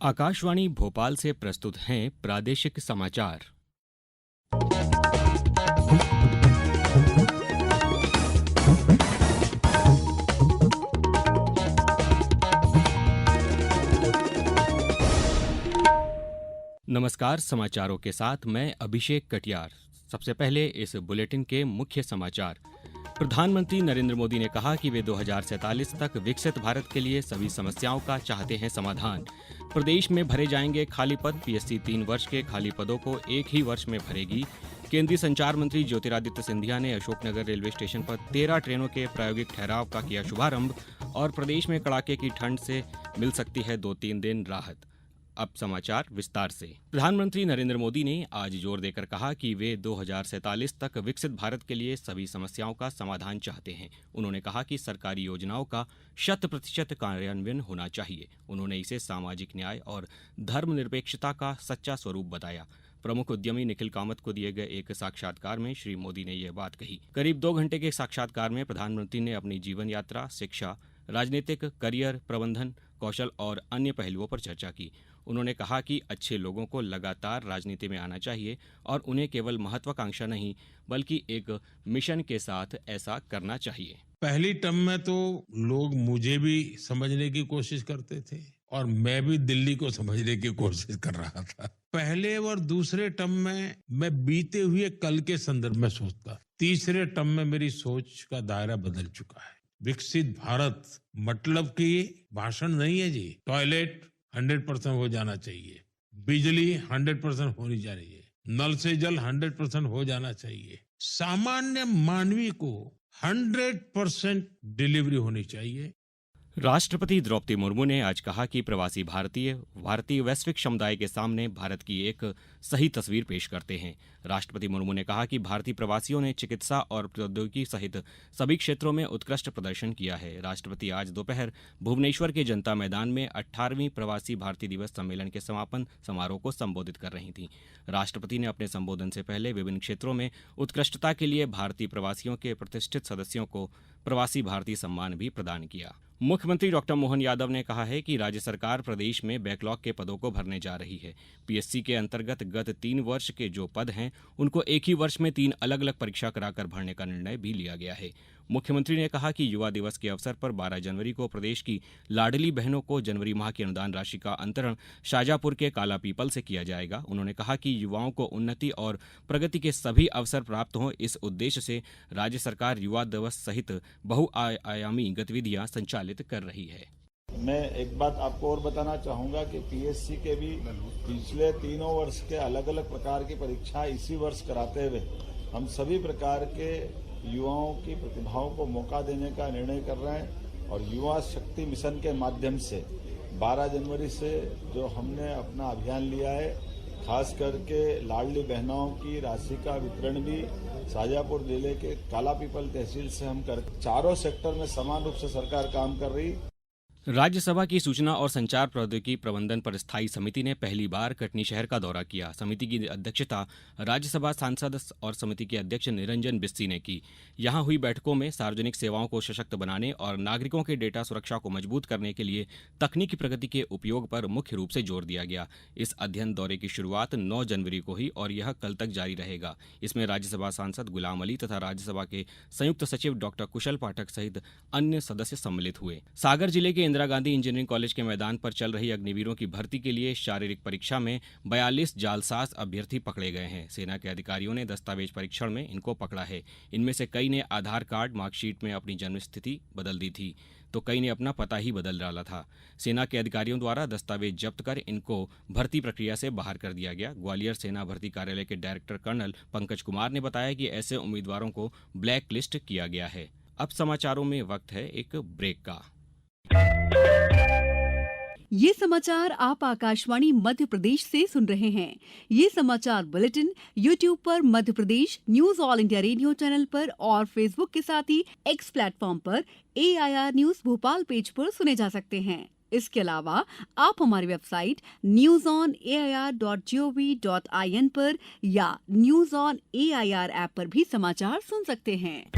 आकाशवाणी भोपाल से प्रस्तुत हैं प्रादेशिक समाचार। नमस्कार, समाचारों के साथ मैं अभिषेक कटियार। सबसे पहले इस बुलेटिन के मुख्य समाचार। प्रधानमंत्री नरेंद्र मोदी ने कहा कि वे 2047 तक विकसित भारत के लिए सभी समस्याओं का चाहते हैं समाधान। प्रदेश में भरे जाएंगे खाली पद। पीएससी 3 वर्ष के खाली पदों को एक ही वर्ष में भरेगी। केंद्रीय संचार मंत्री ज्योतिरादित्य सिंधिया ने अशोकनगर रेलवे स्टेशन पर 13 ट्रेनों के प्रायोगिक ठहराव का किया शुभारंभ। और प्रदेश में कड़ाके की ठंड से मिल सकती है 2-3 दिन राहत। अब समाचार विस्तार से। प्रधानमंत्री नरेंद्र मोदी ने आज जोर देकर कहा कि वे 2047 तक विकसित भारत के लिए सभी समस्याओं का समाधान चाहते हैं। उन्होंने कहा कि सरकारी योजनाओं का 100% कार्यान्वयन होना चाहिए। उन्होंने इसे सामाजिक न्याय और धर्मनिरपेक्षता का सच्चा स्वरूप बताया। प्रमुख उद्यमी निखिल कामत को दिए गए एक साक्षात्कार में श्री मोदी ने यह बात कही। करीब 2 घंटे के साक्षात्कार में प्रधानमंत्री ने अपनी जीवन यात्रा, शिक्षा, राजनीतिक करियर, प्रबंधन कौशल और अन्य पहलुओं पर चर्चा की। उन्होंने कहा कि अच्छे लोगों को लगातार राजनीति में आना चाहिए और उन्हें केवल महत्वाकांक्षा नहीं बल्कि एक मिशन के साथ ऐसा करना चाहिए। पहली टर्म में तो लोग मुझे भी समझने की कोशिश करते थे और मैं भी दिल्ली को समझने की कोशिश कर रहा था। पहले और दूसरे टर्म में मैं बीते हुए कल के संदर्भ में सोचता। तीसरे टर्म में मेरी सोच का दायरा बदल चुका है। विकसित भारत मतलब कि भाषण नहीं है जी। टॉयलेट 100% हो जाना चाहिए, बिजली 100% होनी चाहिए, नल से जल 100% हो जाना चाहिए, सामान्य मानवी को 100% डिलीवरी होनी चाहिए। राष्ट्रपति द्रौपदी मुर्मू ने आज कहा कि प्रवासी भारतीय वैश्विक समुदाय के सामने भारत की एक सही तस्वीर पेश करते हैं। राष्ट्रपति मुर्मू ने कहा कि भारतीय प्रवासियों ने चिकित्सा और प्रौद्योगिकी सहित सभी क्षेत्रों में उत्कृष्ट प्रदर्शन किया है। राष्ट्रपति आज दोपहर भुवनेश्वर के जनता मैदान में 18वीं प्रवासी भारतीय दिवस सम्मेलन के समापन समारोह को संबोधित कर रही थीं। राष्ट्रपति ने अपने संबोधन से पहले विभिन्न क्षेत्रों में उत्कृष्टता के लिए भारतीय प्रवासियों के प्रतिष्ठित सदस्यों को प्रवासी भारतीय सम्मान भी प्रदान किया। मुख्यमंत्री डॉक्टर मोहन यादव ने कहा है कि राज्य सरकार प्रदेश में बैकलॉग के पदों को भरने जा रही है। पीएससी के अंतर्गत गत 3 वर्ष के जो पद हैं उनको एक ही वर्ष में 3 अलग अलग परीक्षा कराकर भरने का निर्णय भी लिया गया है। मुख्यमंत्री ने कहा कि युवा दिवस के अवसर पर 12 जनवरी को प्रदेश की लाडली बहनों को जनवरी माह की अनुदान राशि का अंतरण शाजापुर के काला पीपल से किया जाएगा। उन्होंने कहा कि युवाओं को उन्नति और प्रगति के सभी अवसर प्राप्त हों, इस उद्देश्य से राज्य सरकार युवा दिवस सहित बहुआयामी गतिविधियां संचालित कर रही है। मैं एक बात आपको और बताना चाहूंगा कि पीएससी के भी पिछले 3 वर्ष के अलग अलग प्रकार की परीक्षा इसी वर्ष कराते हुए हम सभी प्रकार के युवाओं की प्रतिभाओं को मौका देने का निर्णय कर रहे हैं। और युवा शक्ति मिशन के माध्यम से 12 जनवरी से जो हमने अपना अभियान लिया है, खास करके लाडली बहनों की राशि का वितरण भी शाजापुर जिले के काला पीपल तहसील से हम कर चारों सेक्टर में समान रूप से सरकार काम कर रही। राज्यसभा की सूचना और संचार प्रौद्योगिकी प्रबंधन पर स्थायी समिति ने पहली बार कटनी शहर का दौरा किया। समिति की अध्यक्षता राज्यसभा सांसद और समिति के अध्यक्ष निरंजन बिस्सी ने की। यहां हुई बैठकों में सार्वजनिक सेवाओं को सशक्त बनाने और नागरिकों के डेटा सुरक्षा को मजबूत करने के लिए तकनीकी प्रगति के उपयोग पर मुख्य रूप से जोर दिया गया। इस अध्ययन दौरे की शुरुआत 9 जनवरी को हुई और यह कल तक जारी रहेगा। इसमें राज्यसभा सांसद गुलाम अली तथा राज्यसभा के संयुक्त सचिव डॉक्टर कुशल पाठक सहित अन्य सदस्य सम्मिलित हुए। सागर जिले के इंदिरा गांधी इंजीनियरिंग कॉलेज के मैदान पर चल रही अग्निवीरों की भर्ती के लिए शारीरिक परीक्षा में 42 जालसाज अभ्यर्थी पकड़े गए हैं। सेना के अधिकारियों ने दस्तावेज परीक्षण में इनको पकड़ा है। इनमें से कई ने आधार कार्ड मार्कशीट में अपनी जन्म स्थिति बदल दी थी तो कई ने अपना पता ही बदल डाला था। सेना के अधिकारियों द्वारा दस्तावेज जब्त कर इनको भर्ती प्रक्रिया से बाहर कर दिया गया। ग्वालियर सेना भर्ती कार्यालय के डायरेक्टर कर्नल पंकज कुमार ने बताया कि ऐसे उम्मीदवारों को ब्लैक लिस्ट किया गया है। अब समाचारों में वक्त है एक ब्रेक का। ये समाचार आप आकाशवाणी मध्य प्रदेश से सुन रहे हैं। ये समाचार बुलेटिन YouTube पर Madhya Pradesh news all India radio channel पर और फेसबुक के साथ ही एक्स प्लेटफॉर्म पर AIR न्यूज भोपाल पेज पर सुने जा सकते हैं। इसके अलावा आप हमारी वेबसाइट newsonair.gov.in पर या न्यूज ऑन AIR ऐप पर भी समाचार सुन सकते हैं।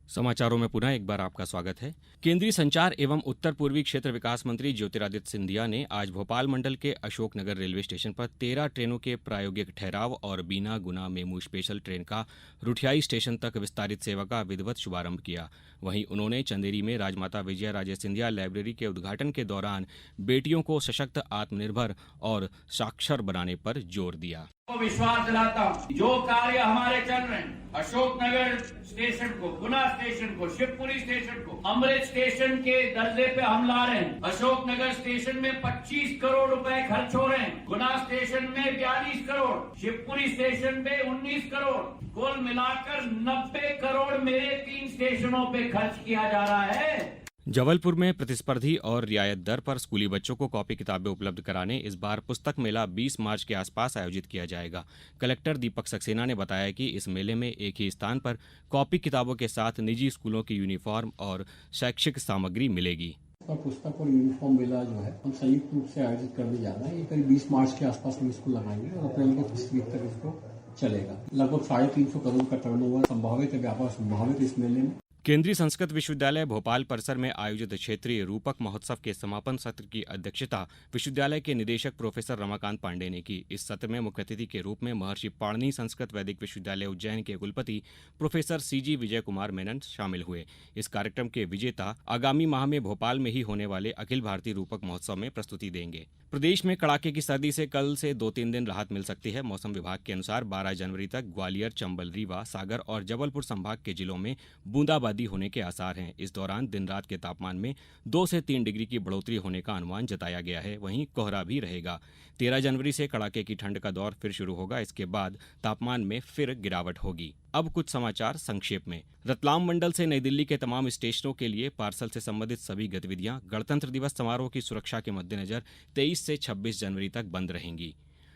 समाचारों में पुनः एक बार आपका स्वागत है। केंद्रीय संचार एवं उत्तर पूर्वी क्षेत्र विकास मंत्री ज्योतिरादित्य सिंधिया ने आज भोपाल मंडल के अशोकनगर रेलवे स्टेशन पर 13 ट्रेनों के प्रायोगिक ठहराव और बीना गुना मेमू स्पेशल ट्रेन का रुठियाई स्टेशन तक विस्तारित सेवा का विधिवत शुभारंभ किया। वहीं उन्होंने चंदेरी में राजमाता विजया राजे सिंधिया लाइब्रेरी के उद्घाटन के दौरान बेटियों को सशक्त, आत्मनिर्भर और साक्षर बनाने पर जोर दिया। को विश्वास दिलाता हूँ, जो कार्य हमारे चल रहे हैं, अशोकनगर स्टेशन को, गुना स्टेशन को, शिवपुरी स्टेशन को अमृत स्टेशन के दर्जे पे हम ला रहे हैं। अशोकनगर स्टेशन में 25 करोड़ रुपए खर्च हो रहे हैं, गुना स्टेशन में 42 करोड़, शिवपुरी स्टेशन पे 19 करोड़, कुल मिलाकर 90 करोड़ मेरे 3 स्टेशनों पे खर्च किया जा रहा है। जबलपुर में प्रतिस्पर्धी और रियायत दर पर स्कूली बच्चों को कॉपी किताबें उपलब्ध कराने इस बार पुस्तक मेला 20 मार्च के आसपास आयोजित किया जाएगा। कलेक्टर दीपक सक्सेना ने बताया कि इस मेले में एक ही स्थान पर कॉपी किताबों के साथ निजी स्कूलों की यूनिफॉर्म और शैक्षिक सामग्री मिलेगी। पुस्तक और यूनिफॉर्म मेला जो है हम संयुक्त रूप से आयोजित करने जा रहे हैं। ये करीब 20 मार्च के आसपास हम इसको लगाएंगे और अप्रैल के 30 वीक तक इसको चलेगा। लगभग 350 करोड़ का टर्नओवर संभावित व्यापार संभावित इस मेले में। केंद्रीय संस्कृत विश्वविद्यालय भोपाल परिसर में आयोजित क्षेत्रीय रूपक महोत्सव के समापन सत्र की अध्यक्षता विश्वविद्यालय के निदेशक प्रोफेसर रमाकांत पांडे ने की। इस सत्र में मुख्य अतिथि के रूप में महर्षि पाणिनि संस्कृत वैदिक विश्वविद्यालय उज्जैन के कुलपति प्रोफेसर सीजी विजय कुमार मेनन शामिल हुए। इस कार्यक्रम के विजेता आगामी माह में भोपाल में ही होने वाले अखिल भारतीय रूपक महोत्सव में प्रस्तुति देंगे। प्रदेश में कड़ाके की सर्दी से कल से 2-3 दिन राहत मिल सकती है। मौसम विभाग के अनुसार 12 जनवरी तक ग्वालियर, चंबल, रीवा, सागर और जबलपुर संभाग के जिलों में बूंदाबांदी होने के आसार हैं। इस दौरान दिन रात के तापमान में 2 से 3 डिग्री की बढ़ोतरी होने का अनुमान जताया गया है। वहीं कोहरा भी रहेगा। 13 जनवरी से कड़ाके की ठंड का दौर फिर शुरू होगा। इसके बाद तापमान में फिर गिरावट होगी। अब कुछ समाचार संक्षेप में। रतलाम मंडल से नई दिल्ली के तमाम स्टेशनों के लिए पार्सल से संबंधित सभी गतिविधियां गणतंत्र दिवस समारोह की सुरक्षा के मद्देनजर 23 से 26 जनवरी तक बंद रहेंगी।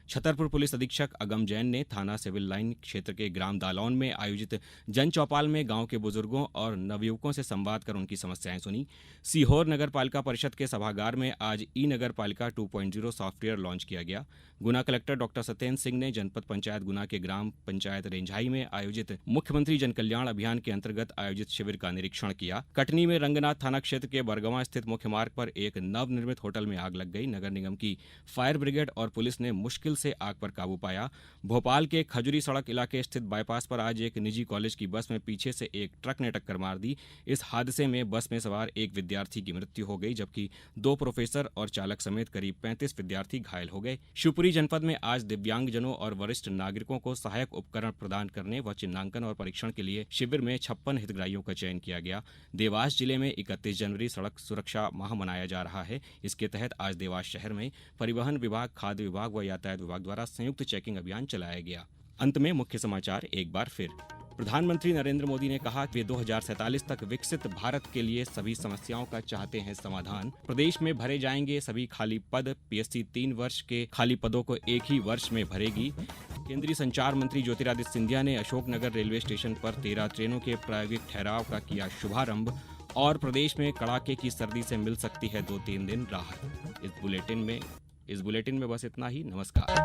छतरपुर पुलिस अधीक्षक अगम जैन ने थाना सिविल लाइन क्षेत्र के ग्राम दालौन में आयोजित जन चौपाल में गांव के बुजुर्गों और नवयुवकों से संवाद कर उनकी समस्याएं सुनी। सीहोर नगर पालिका परिषद के सभागार में आज ई नगर पालिका 2.0 सॉफ्टवेयर लॉन्च किया गया। गुना कलेक्टर डॉक्टर सत्येंद्र सिंह ने जनपद पंचायत गुना के ग्राम पंचायत रेंझाई में आयोजित मुख्यमंत्री जन कल्याण अभियान के अंतर्गत आयोजित शिविर का निरीक्षण किया। कटनी में रंगनाथ थाना क्षेत्र के बरगवां स्थित मुख्य मार्ग पर एक नवनिर्मित होटल में आग लग गई। नगर निगम की फायर ब्रिगेड और पुलिस ने मुश्किल से आग पर काबू पाया। भोपाल के खजुरी सड़क इलाके स्थित बाईपास पर आज एक निजी कॉलेज की बस में पीछे से एक ट्रक ने टक्कर मार दी। इस हादसे में बस में सवार एक विद्यार्थी की मृत्यु हो गई, जबकि 2 प्रोफेसर और चालक समेत करीब 35 विद्यार्थी घायल हो गए। शिवपुरी जनपद में आज दिव्यांगजनों और वरिष्ठ नागरिकों को सहायक उपकरण प्रदान करने व चिन्हांकन और परीक्षण के लिए शिविर में 56 हितग्राहियों का चयन किया गया। देवास जिले में 31 जनवरी सड़क सुरक्षा माह मनाया जा रहा है। इसके तहत आज देवास शहर में परिवहन विभाग, खाद्य विभाग व यातायात विभाग द्वारा संयुक्त चेकिंग अभियान चलाया गया। अंत में मुख्य समाचार एक बार फिर। प्रधानमंत्री नरेंद्र मोदी ने कहा कि वे 2047 तक विकसित भारत के लिए सभी समस्याओं का चाहते हैं समाधान। प्रदेश में भरे जाएंगे सभी खाली पद। पीएससी 3 वर्ष के खाली पदों को एक ही वर्ष में भरेगी। केंद्रीय संचार मंत्री ज्योतिरादित्य सिंधिया ने अशोकनगर रेलवे स्टेशन पर 13 ट्रेनों के प्रायोगिक ठहराव का किया शुभारंभ। और प्रदेश में कड़ाके की सर्दी से मिल सकती है 2-3 दिन राहत। इस बुलेटिन में बस इतना ही। नमस्कार।